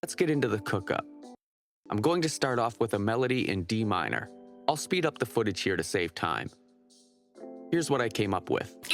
Let's get into the cookup. I'm going to start off with a melody in D minor. I'll speed up the footage here to save time. Here's what I came up with. It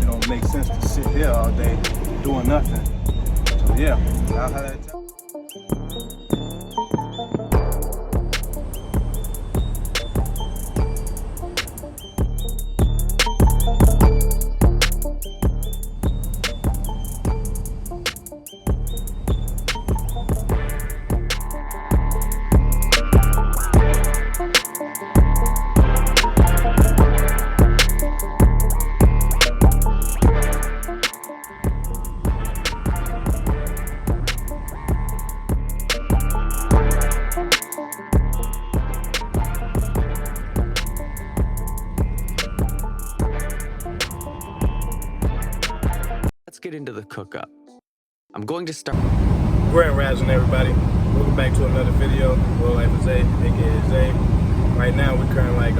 don't make sense to sit here all day doing nothing. So yeah, I'll have that time. Let's get into the cookup. I'm going to start. Grand Rising, everybody. Welcome back to another video. Glo-Life with Zay, aka Zay. Right now we're currently like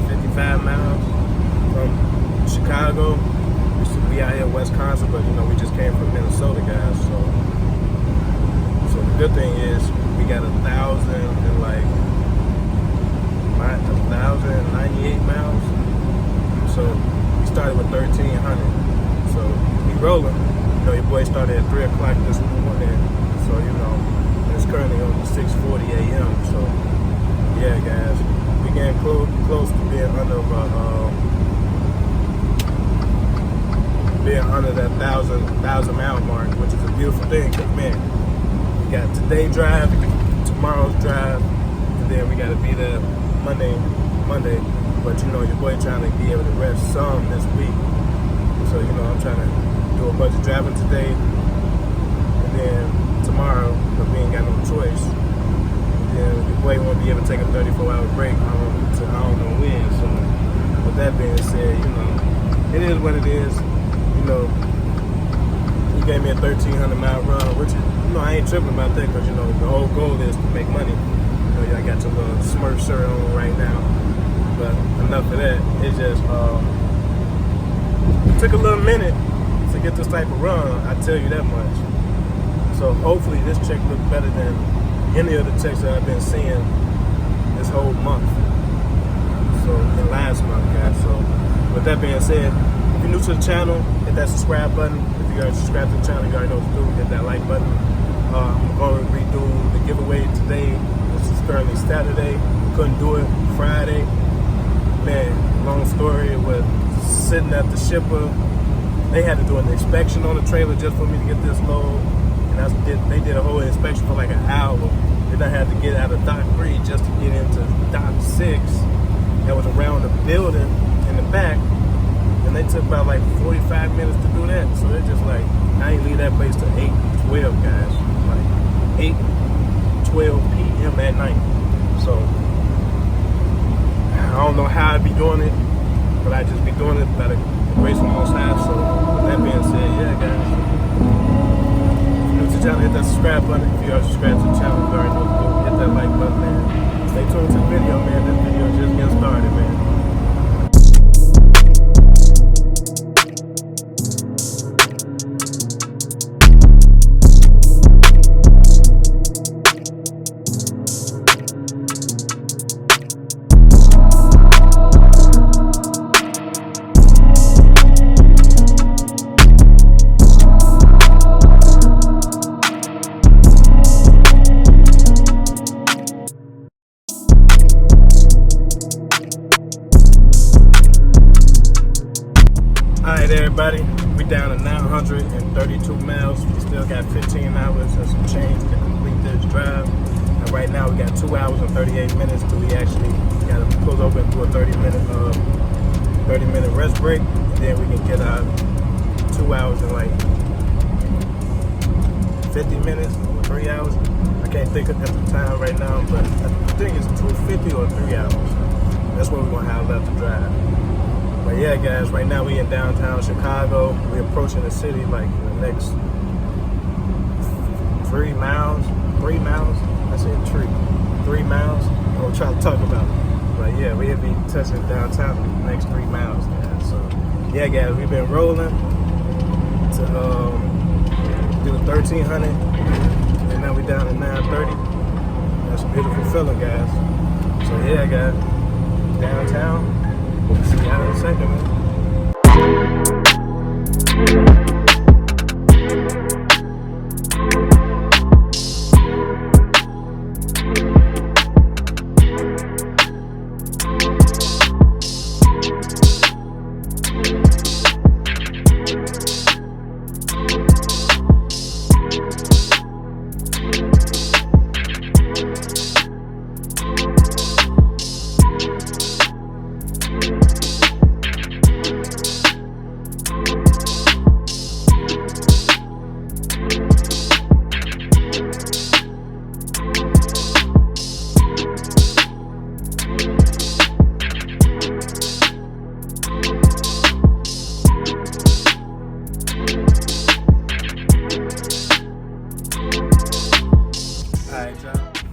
55 miles from Chicago. Used to be out here in Wisconsin, but you know we just came from Minnesota, guys. So the good thing is we got 1,098 miles. So we started with 1,300. So we rolling. You know, your boy started at 3 o'clock this morning. So you know, it's currently on 6:40 a.m. So yeah, guys, we getting close to being under that 1,000 mile mark, which is a beautiful thing. Cause man, we got today's drive, tomorrow's drive, and then we got to be there Monday. But you know, your boy trying to be able to rest some this week. So you know, I'm trying to do a bunch of driving today, and then tomorrow, because we ain't got no choice. And then your boy won't be able to take a 34-hour break. I don't know when. So with that being said, you know, it is what it is. You know, he gave me a 1,300 mile run, which, you know, I ain't tripping about that because, you know, the whole goal is to make money. You know, I got your little Smurf shirt on right now. But enough of that. It just it took a little minute to get this type of run, I tell you that much. So hopefully this check looks better than any of the checks that I've been seeing this whole month. So, in last month, guys. So, with that being said, if you're new to the channel, hit that subscribe button. If you already subscribed to the channel, you already know what to do. Hit that like button. I'm going to redo the giveaway today. This is currently Saturday. Couldn't do it Friday. Man, long story. With sitting at the shipper, they had to do an inspection on the trailer just for me to get this load. And they did a whole inspection for like an hour. Then I had to get out of Dock 3 just to get into Dock 6. That was around the building in the back. And they took about like 45 minutes to do that. So they're just like, I ain't leave that place till 8:12, guys. Like 8:12 p.m. at night. So I don't know how I'd be doing it, but I just be doing it by the grace of the Most High. So with that being said, yeah, guys. If you're new to the channel, hit that subscribe button. If you are subscribed to the channel, you already know what to do. Hit that like button, man. Stay tuned to the video, man. This video is just getting started, man. Everybody, we down to 932 miles. We still got 15 hours and some change to complete this drive. And right now we got 2 hours and 38 minutes till we actually got to pull over and 30-minute rest break, and then we can get our 2 hours in like 50 minutes or 3 hours. I can't think of the time right now, but I think it's 250 or 3 hours. That's what we're gonna have left to drive. But yeah, guys, right now we in downtown Chicago. We're approaching the city like in the next 3 miles. I said 3 miles. I'm trying to talk about it. But yeah, we'll be touching downtown in the next 3 miles, guys. So yeah, guys, we've been rolling to do 1,300, and now we're down to 930. That's a beautiful feeling, guys. So yeah, guys, downtown. See y'all in a second, man.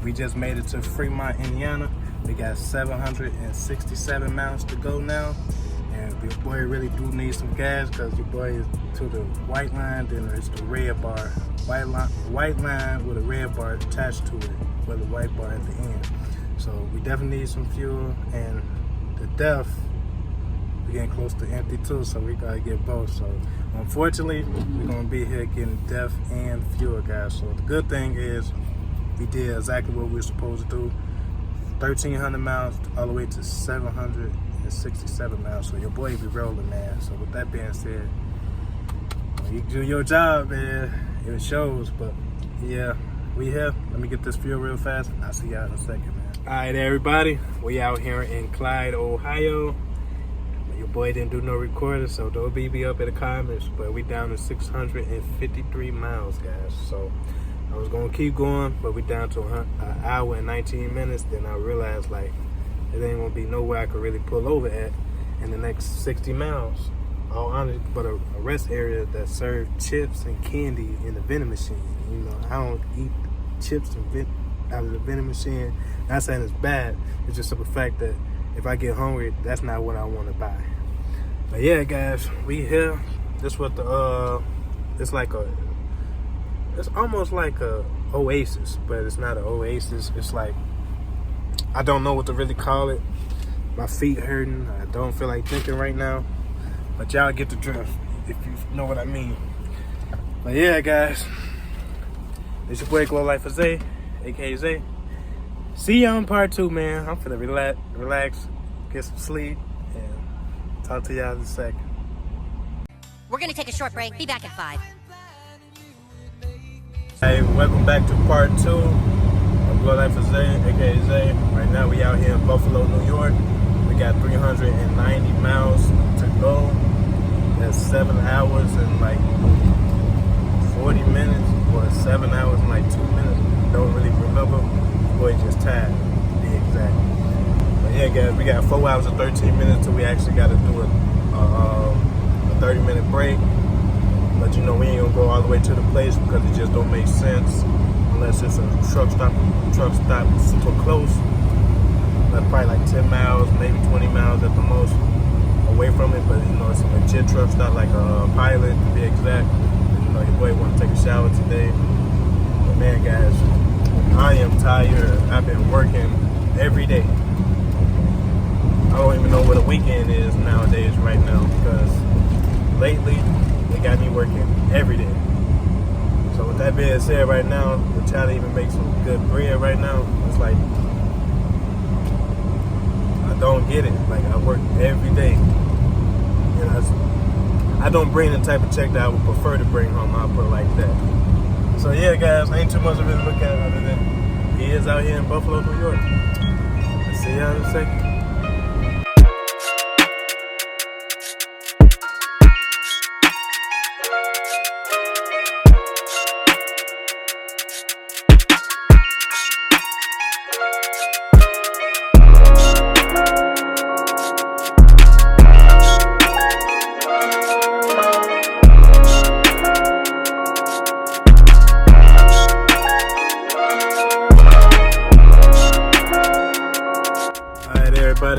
We just made it to Vermont, Indiana. We got 767 miles to go now. And your boy really do need some gas because your boy is to the white line, then it's the red bar. White line with a red bar attached to it with a white bar at the end. So we definitely need some fuel, and the DEF, we're getting close to empty too, so we gotta get both. So unfortunately, we're gonna be here getting DEF and fuel, guys. So the good thing is we did exactly what we were supposed to do. 1,300 miles all the way to 767 miles. So your boy be rolling, man. So with that being said, when you do your job, man, it shows. But yeah, we here. Let me get this fuel real fast. I'll see y'all in a second, man. All right, everybody. We out here in Clyde, Ohio. Your boy didn't do no recording, so don't beat me up in the comments. But we down to 653 miles, guys. So I was gonna keep going, but we down to an hour and 19 minutes. Then I realized like it ain't gonna be nowhere I could really pull over at in the next 60 miles. All honest, but a rest area that served chips and candy in the vending machine. You know, I don't eat chips out of the vending machine. Not saying it's bad. It's just the fact that if I get hungry, that's not what I want to buy. But yeah, guys, we here. This what the it's like a. It's almost like a oasis, but it's not an oasis. It's like, I don't know what to really call it. My feet hurting. I don't feel like thinking right now. But y'all get the drift, if you know what I mean. But yeah, guys. It's your boy Glo-Life for Zay, aka Zay. See y'all in part 2, man. I'm finna relax, get some sleep, and talk to y'all in a second. We're gonna take a short break. Be back in 5. Hey, welcome back to part 2 of Glo-Life for Zay, aka Zay. Right now we out here in Buffalo, New York. We got 390 miles to go. That's 7 hours and like 40 minutes, or 7 hours and like 2 minutes. Don't really remember. Boy, just tired, to be exact. But yeah, guys, we got 4 hours and 13 minutes till we actually got to do a 30-minute break. But you know, we ain't gonna go all the way to the place because it just don't make sense unless it's a truck stop super close. That's probably like 10 miles, maybe 20 miles at the most away from it. But you know, it's a legit truck stop, like a Pilot to be exact. And, you know, your boy want to take a shower today. But man, guys, I am tired. I've been working every day. I don't even know what a weekend is nowadays right now, because lately they got me working every day. So with that being said, right now, we're trying to even make some good bread right now. It's like, I don't get it. Like, I work every day. You know, I don't bring the type of check that I would prefer to bring home. I'll put it like that. So yeah, guys, ain't too much of it to look at other than he is out here in Buffalo, New York. I'll see y'all in a second.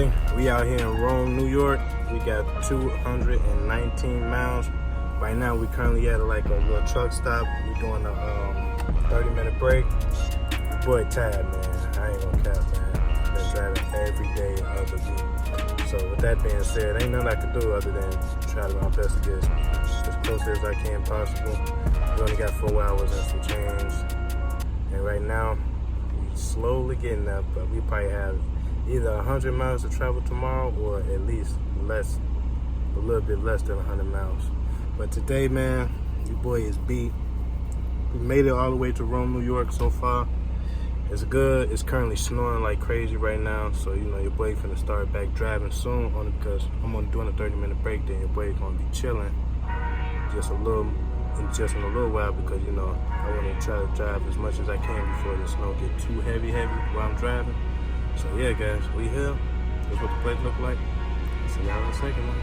everybody. We out here in Rome, New York. We got 219 miles. Right now we currently at like a little truck stop. We're doing a 30-minute break. Your boy tired, man. I ain't gonna cap, man. Been driving every day of the week. So with that being said, ain't nothing I can do other than try to my best to get as close as I can possible. We only got 4 hours and some change. And right now, we slowly getting up, but we probably have either 100 miles to travel tomorrow or at least less, a little bit less than 100 miles. But today, man, your boy is beat. We made it all the way to Rome, New York so far. It's good. It's currently snowing like crazy right now, so you know your boy finna start back driving soon. Only because I'm only doing a 30-minute break. Then your boy gonna be chilling just in a little while because you know I want to try to drive as much as I can before the snow get too heavy while I'm driving. So yeah, guys, we here. That's what the place look like. See y'all in a second, man.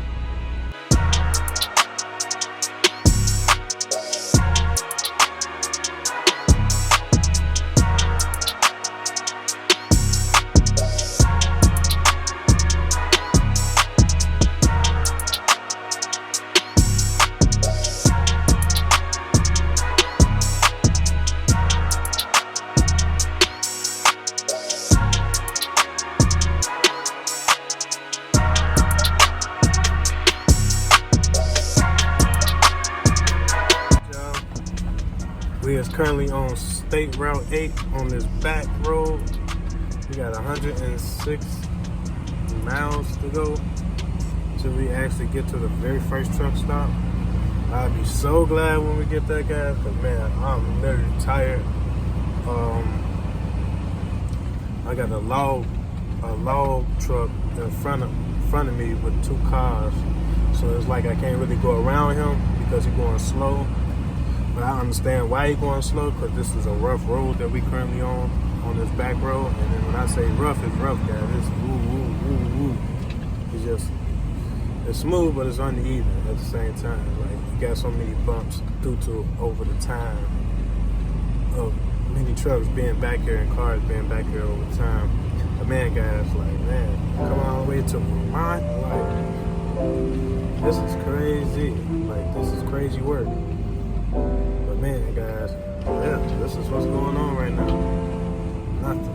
We is currently on State Route 8 on this back road. We got 106 miles to go till we actually get to the very first truck stop. I'll be so glad when we get there, guys, but man, I'm literally tired. I got a log truck in front of me with 2 cars, so it's like I can't really go around him because he's going slow. But I understand why he's going slow, because this is a rough road that we currently on this back road. And then when I say rough, it's rough, guys. It's woo. It's smooth, but it's uneven at the same time. Like, you got so many bumps due to over the time of many trucks being back here and cars being back here over time. But man, guys, like, man, come all the way to Vermont. Like, this is crazy. Like, this is crazy work. But man, guys, yeah, this is what's going on right now. Nothing.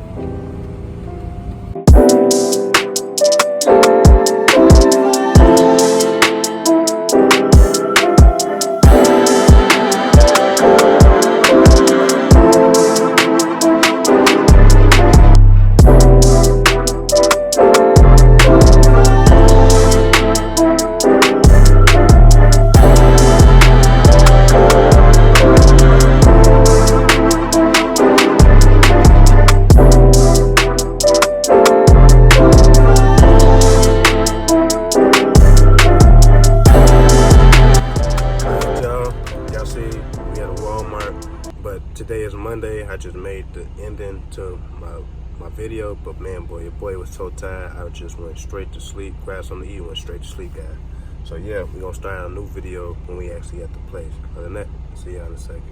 Today is Monday. I just made the ending to my video, but man, boy, your boy was so tired. I just went straight to sleep, grabbed something to eat, went straight to sleep, guys. So yeah, we're gonna start a new video when we actually at the place. Other than that, see y'all in a second.